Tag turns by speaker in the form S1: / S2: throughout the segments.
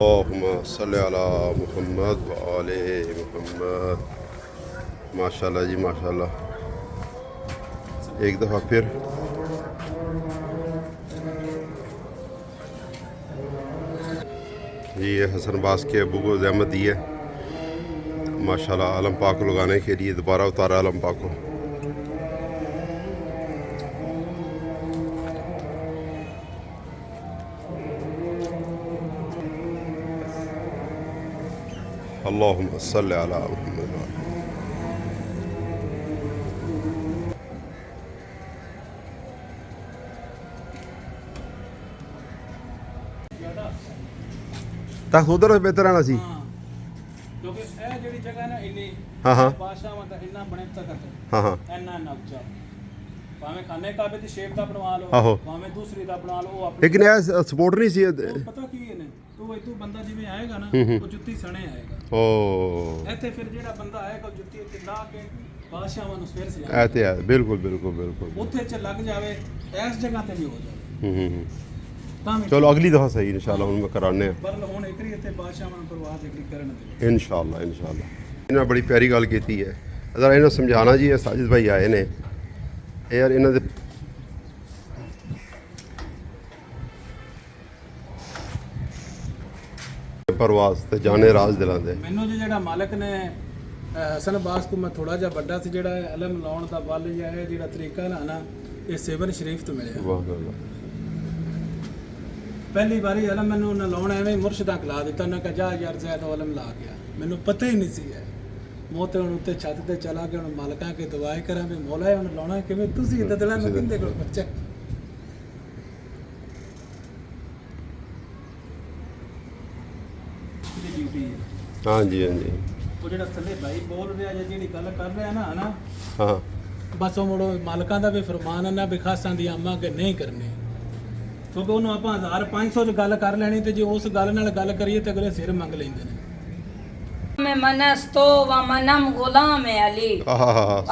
S1: अल्लाहुम्मा सल्लि अला मुहम्मद व आले मुहम्मद। माशाल्लाह जी माशाल्लाह। एक दफ़ा फिर ये हसन बास के अबू को ज़हमत दी है माशाल्लाह आलम पाक को लगाने के लिए, दोबारा उतारा आलम पाक को। अल्लाहुम्मा सल्लि अला मुहम्मद। तक उधर बेहतर रहना सी।
S2: क्योंकि ਇਹ ਜਿਹੜੀ ਜਗ੍ਹਾ ਨਾ ਇੰਨੀ
S1: हाँ हाँ
S2: ਬਾਦਸ਼ਾਹਾਂ ਦਾ ਇੰਨਾ ਬਣੇ ਤਖਤ
S1: हाँ हाँ
S2: ਇੰਨਾ ਉੱਚਾ, ਭਾਵੇਂ ਖਾਨੇ ਕਾਬੇ ਦੀ ਸ਼ੇਪ ਦਾ ਬਣਵਾ ਲਓ,
S1: ਆਹੋ।
S2: ਭਾਵੇਂ ਦੂਸਰੀ ਦਾ ਬਣਾ ਲਓ, ਉਹ ਆਪਣੀ
S1: लेकिन यह सपोर्ट नहीं सी।
S2: ਉਹ ਪਤਾ ਕੀ ਹੈ ਨੇ, ਤੂੰ ਇਤੋਂ ਬੰਦਾ ਜਿਵੇਂ ਆਏਗਾ ਨਾ ਉਹ ਜੁੱਤੀ ਸਣੇ ਆਏਗਾ।
S1: ओ
S2: ਇੱਥੇ ਫਿਰ ਜਿਹੜਾ ਬੰਦਾ ਆਏਗਾ ਉਹ ਜੁੱਤੀ ਇੱਥੇ ਲਾ ਕੇ ਬਾਦਸ਼ਾਹਾਂ ਨੂੰ ਸਵੇਰ ਸੇ
S1: ऐसे है, बिल्कुल बिल्कुल बिल्कुल।
S2: ਉੱਥੇ ਚ ਲੱਗ ਜਾਵੇ, ਇਸ ਜਗ੍ਹਾ ਤੇ ਵੀ ਹੋ ਜਾਵੇ
S1: हम्म।
S2: ਤਾਂ ਵੀ
S1: चलो अगली दफ़ा सही इंशाल्लाह हम कराने हैं
S2: ਪਰ ਹੁਣ ਇਕਰੀ ਇੱਥੇ ਬਾਦਸ਼ਾਹਾਂ ਨੂੰ ਪਰਵਾਹ ਇਕਰੀ ਕਰਨ ਦੇ।
S1: इंशाल्लाह इंशाल्लाह। इन्हें बड़ी प्यारी गल की है, अगर इन्हें समझाना जी, साजिद भाई आए ने यार इन्हों दे परवास ते जाने राज दिलां दे।
S2: ਮੈਨੂੰ ਜੀ ਜਿਹੜਾ ਮਾਲਕ ਨੇ ਹਸਨ ਬਾਸ ਤੋਂ ਮੈਂ ਥੋੜਾ ਜਿਹਾ ਵੱਡਾ ਸੀ, ਜਿਹੜਾ ਇਲਮ ਲਾਉਣ ਦਾ ਬਲ ਜਾਂ ਇਹ ਜਿਹੜਾ ਤਰੀਕਾ ਨਾ ਨਾ ਇਹ ਸੇਵਨ ਸ਼ਰੀਫ ਤੋਂ ਮਿਲਿਆ।
S1: वाह वाह वाह।
S2: ਪਹਿਲੀ ਵਾਰੀ ਇਲਮ ਮੈਨੂੰ ਉਹਨੇ ਲਾਉਣਾ ਐਵੇਂ ਹੀ ਮੁਰਸ਼ਿਦਾਂ ਖਿਲਾ ਦਿੱਤਾ, ਉਹਨੇ ਕਿਹਾ ਜਾ ਯਾਰ ਜ਼ੈਦ ਇਲਮ ਲਾ ਗਿਆ, ਮੈਨੂੰ ਪਤਾ ਹੀ ਨਹੀਂ ਸੀ ਹੈ। ਮੈਂ ਤੇ ਹੁਣ ਉੱਤੇ ਛੱਤ ਤੇ ਚਲਾ ਕੇ ਹੁਣ ਮਾਲਕਾਂ ਕੇ ਦੁਆਏ ਕਰਾਂ ਵੀ ਮੌਲਾ ਹੁਣ ਲਾਉਣਾ ਕਿਵੇਂ, ਤੁਸੀਂ ਇੱਦਾਂ ਦਿਲਾਂ ਨੂੰ ਕਿੰਦੇ ਕੋਲ ਬੱਚਾ ਦੀ ਡਿਊਟੀ ਹੈ।
S1: हाँ जी हाँ जी
S2: ਉਹ ਜਿਹੜਾ ਥੱਲੇ ਭਾਈ ਬੋਲ ਰਿਹਾ ਜਾਂ ਜਿਹੜੀ ਗੱਲ ਕਰ ਰਿਹਾ ਨਾ ਨਾ
S1: हाँ
S2: ਬਸ ਉਹ ਮੁੜੋ ਮਾਲਕਾਂ ਦਾ ਵੀ ਫਰਮਾਨ ਹੈ ਨਾ ਵੀ ਖਾਸਾਂ ਦੀ ਆਮਾ ਕਿ ਨਹੀਂ ਕਰਨੀ, ਕਿਉਂਕਿ ਉਹਨੂੰ ਆਪਾਂ 1500 ਚ ਗੱਲ ਕਰ ਲੈਣੀ ਤੇ ਜੇ ਉਸ ਗੱਲ ਨਾਲ ਗੱਲ ਕਰੀਏ ਤੇ ਅਗਲੇ ਸਿਰ ਮੰਗ ਲੈਂਦੇ ਨੇ।
S3: में मनस्तो व मनम गुलाम अली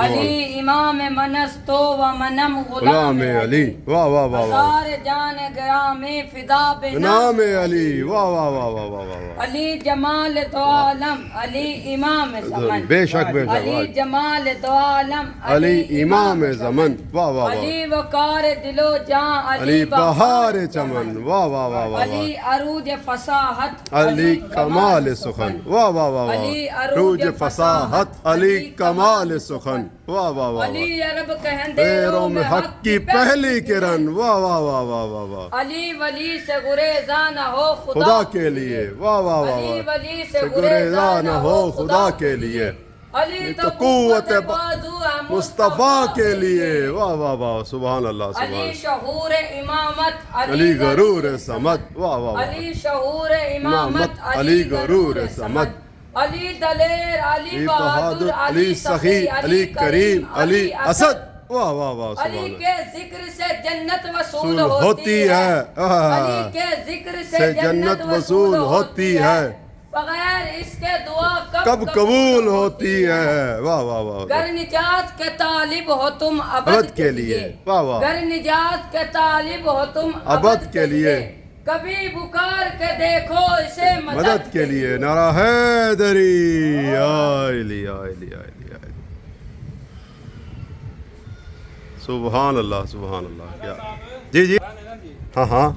S3: अली इमाम मनस्तो व मनम
S1: गुलाम अली। वाह वाह वाह वाह।
S3: हजार जान ग्राम फिदा बिना
S1: नाम अली। वाह वाह वाह वाह वाह वाह।
S3: अली जमाल तो आलम अली इमाम ज़मन
S1: बेशक
S3: अली
S1: बेशक।
S3: जमाल तो आलम
S1: अली इमाम ज़मन। वाह वाह
S3: अली
S1: वाह।
S3: वकार दिलो जां
S1: अली बहार चमन। वाह वाह वाह वाह।
S3: अली अरूज फसाहत
S1: अली कमाल सुखन। वाह वाह वाह वाह। रूज फसाहत अली कमाल सुखन। वाह वाह वाह।
S3: अली अरब
S1: पैरों
S3: कहंदेरों
S1: में हक की पहली किरण। वाह वाह वाह वाह वाह वाह।
S3: अली वली से गुरेजा न हो
S1: खुदा के लिए। वाह वाह वाह
S3: अली
S1: वाह।
S3: वली से
S1: गुरेजा न हो खुदा के लिए,
S3: अली
S1: तो कुव्वत मुस्तफ़ा के लिए। वाह वाह वाह। सुभान अल्लाह
S3: अली
S1: सुभान।
S3: शहूर इमामत
S1: अली गरूर समत। वाह वाह वाह।
S3: अली शहूर इमामत
S1: अली गरूर समत।
S3: अली दलेर अली
S1: अली
S3: बहादुर
S1: अली सखी अली करीम अली असद। वाह वाह वाह।
S3: अली
S1: सुभान
S3: के जिक्र से जन्नत वसूल
S1: वसूल होती है।
S3: अली के जिक्र से
S1: जन्नत वसूल होती है,
S3: बगैर इसके दुआ
S1: कब कबूल होती है। वाह वाह वाह।
S3: गर निजात के तालिब हो तुम
S1: अबद के लिए। वाह वाह।
S3: गर निजात के तालिब हो तुम
S1: अबद के लिए,
S3: कभी पुकार के देखो इसे
S1: मदद के लिए। नारा हैदरी आइली आइली आइली आइली। सुभान अल्लाह सुभान अल्लाह। क्या जी जी। हाँ हाँ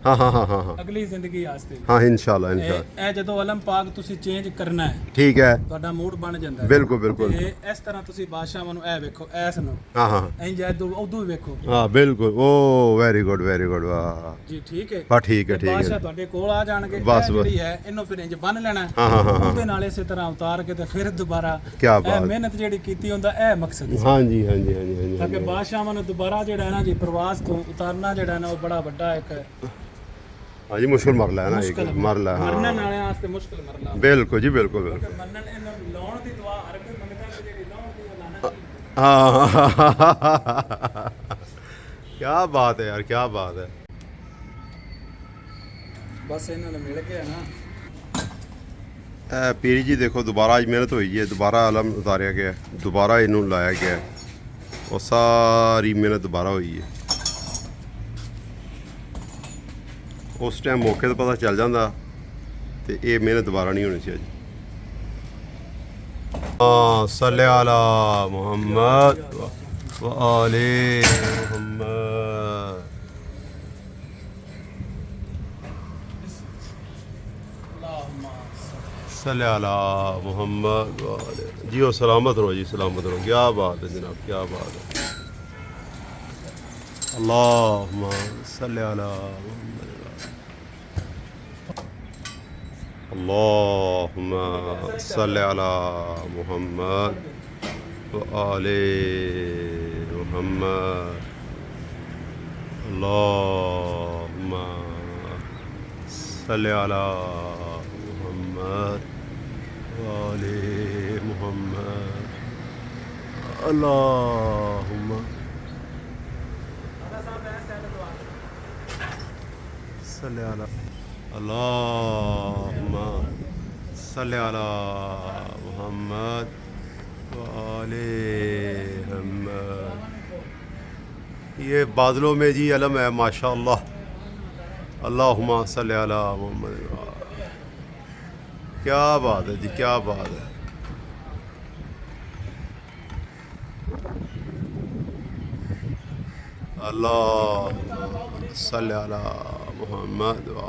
S1: हाँ हाँ हाँ हाँ हाँ
S2: ਅਗਲੀ ਜ਼ਿੰਦਗੀ ਵਾਸਤੇ
S1: हाँ इंशाल्लाह इंशाल्लाह।
S2: ਇਹ ਜਦੋਂ ਅਲਮ ਪਾਕ ਤੁਸੀਂ ਚੇਂਜ ਕਰਨਾ ਹੈ,
S1: ठीक है।
S2: ਤੁਹਾਡਾ ਮੂਡ ਬਣ ਜਾਂਦਾ ਹੈ।
S1: ਬਿਲਕੁਲ ਬਿਲकुल।
S2: ਤੇ ਇਸ ਤਰ੍ਹਾਂ ਤੁਸੀਂ ਬਾਦਸ਼ਾਹਾਂ ਨੂੰ ਇਹ ਵੇਖੋ, ਐਸ ਨੂੰ
S1: हाँ हाँ
S2: ਇੰਜ ਉਦੋਂ ਵੇਖੋ
S1: हाँ बिल्कुल। ओ वेरी गुड वाह।
S2: ਜੀ, ਠੀਕ ਹੈ।
S1: ਬਸ ਠੀਕ ਹੈ
S2: ਤੇ
S1: ਠੀਕ
S2: ਬਾਦਸ਼ਾਹ
S1: ਹੈ।
S2: ਤੁਹਾਡੇ ਕੋਲ ਆ ਜਾਣਗੇ,
S1: ਬਸ,
S2: ਇਹ ਜਿਹੜੀ ਹੈ ਇਹਨੂੰ ਫਿਰ ਇੰਜ ਬੰਨ ਲੈਣਾ ਹੈ।
S1: हाँ हाँ हाँ हाँ।
S2: ਉਹਦੇ ਨਾਲ ਇਸੇ ਤਰ੍ਹਾਂ ਉਤਾਰ ਕੇ ਤੇ ਫਿਰ ਦੁਬਾਰਾ
S1: क्या
S2: ਇਹ
S1: बात।
S2: ਮਿਹਨਤ ਜਿਹੜੀ ਕੀਤੀ ਹੁੰਦਾ, ਇਹ ਮਕਸਦ ਸੀ
S1: हाँ जी हाँ जी हाँ जी हाँ
S2: ਤਾਂ ਕਿ
S1: जी।
S2: ਬਾਦਸ਼ਾਹਾਂ ਨੂੰ ਦੁਬਾਰਾ ਜਿਹੜਾ ਹੈ ਨਾ ਜੀ ਪ੍ਰਵਾਸ ਤੋਂ ਉਤਾਰਨਾ ਜਿਹੜਾ ਹੈ ਨਾ ਉਹ ਬੜਾ ਵੱਡਾ ਇੱਕ
S1: हाँ जी मुश्किल मरला है ना,
S2: ਮੁਸ਼ਕਲ
S1: एक मरला।
S2: ਮਰਨਾ
S1: हाँ
S2: ਨਾਲਿਆਂ ਵਾਸਤੇ ਮੁਸ਼ਕਲ ਮਰਲਾ।
S1: बिल्कुल जी बिल्कुल बिल्कुल।
S2: ਮੰਨਣ ਇਹਨਾਂ ਨੂੰ ਲਾਉਣ ਦੀ ਦੁਆ ਹਰ ਕੋਈ ਮੰਗਦਾ ਕਿ ਜਿਹੜੀ ਲਾਉਣ ਦੀ ਉਹ ਲਾਣਾ
S1: हाँ क्या बात है यार, क्या बात है।
S2: ਬਸ ਇਹਨਾਂ ਨੂੰ ਮਿਲ ਗਿਆ ਨਾ।
S1: पीरी जी देखो दोबारा आज मेहनत हुई है, दोबारा अलम उतारा गया, दोबारा इनू लाया गया और सारी मेहनत दोबारा हुई है। उस टाइम मौके तो पता चल जाता ਤੇ ਇਹ ਮਿਹਨਤ ਦੁਬਾਰਾ ਨਹੀਂ ਹੋਣੀ ਚਾਹੀਦੀ। ਹਾਂ ਸੱਲੇ ਅਲਾ ਮੁਹੰਮਦ व आले मुहम्मद। सल्ले अला मुहम्मद व आले। जी वो सलामत रहो जी, सलामत रहो। क्या बात है जनाब, क्या बात है। अल्लाहुम्मा सल्ले अला मुहम्मद। अल्लाहुम्मा सल्ले अला मुहम्मद व आले मुहम्मद। अल्लाहुम्मा सल्ले अला मुहम्मद व आले मुहम्मद। अल्लाहुम्मा सल्ले अला। अल्लाहुम्मा सल्ले अला मुहम्मद व आले मुहम्मद। ये बादलों में जी अलम है माशाअल्लाह। अल्लाहुम्मा सल्ले अला मुहम्मद। क्या बात है जी, क्या बात है। अल्लाहुम्मा सल्ले अला मुहम्मद व